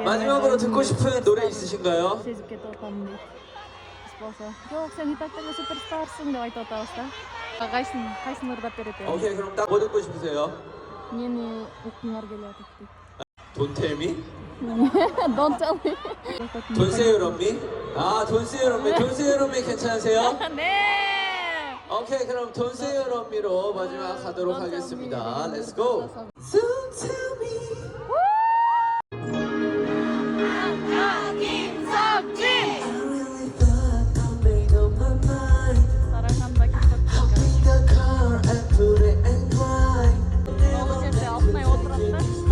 마지막으로 듣고 싶은 노래 있으신가요? 오케이, 그럼 딱 뭐 듣고 싶으세요? Don't tell me? Don't tell me. Don't say you love me? 아, Don't say you love me. Don't say you love me 괜찮으세요? 네. 오케이, 그럼 Don't say you love me로 마지막 가도록 하겠습니다. Let's go. Don't tell me. 김석진. I really thought I made up my mind. 사랑한다 김석진. Hop in the car and put it and drive. 너무 재밌어. altına oturasın.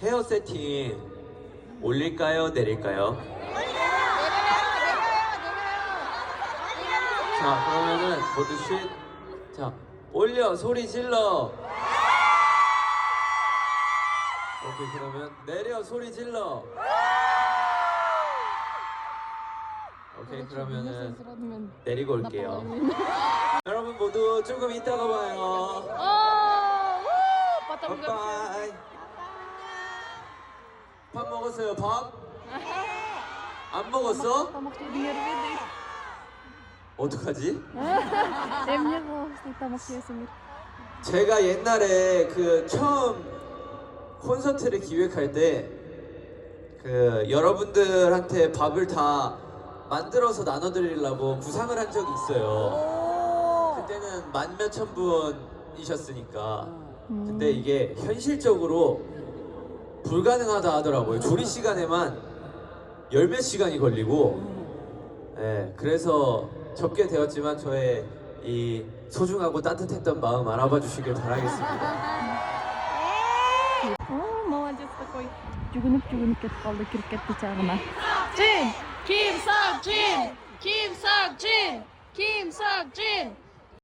헤어 세팅 올릴까요? 내릴까요? 자, 그러면은 모두 쉿. 자, 올려 소리 질러. 오케이, 그러면 내려 소리 질러. 오케이, 그러면은 내리고 올게요. 여러분 모두 조금 이따가 봐요. 바이바이. 밥 먹었어요? 밥? 안 먹었어? 어떡하지? 제가 옛날에 그 처음 콘서트를 기획할 때 그 여러분들한테 밥을 다 만들어서 나눠드리려고 구상을 한 적이 있어요. 그때는 만 몇천 분이셨으니까. 근데 이게 현실적으로 불가능하다 하더라고요. 조리 시간에만 열 몇 시간이 걸리고. 네, 그래서 접게 되었지만 저의 이 소중하고 따뜻했던 마음 알아봐 주시길 바라겠습니다. Молодец такой. Жүгініп кетіп қалды кіріп бычағына. Жин! Kim Seokjin! Kim Seokjin! Kim Seokjin!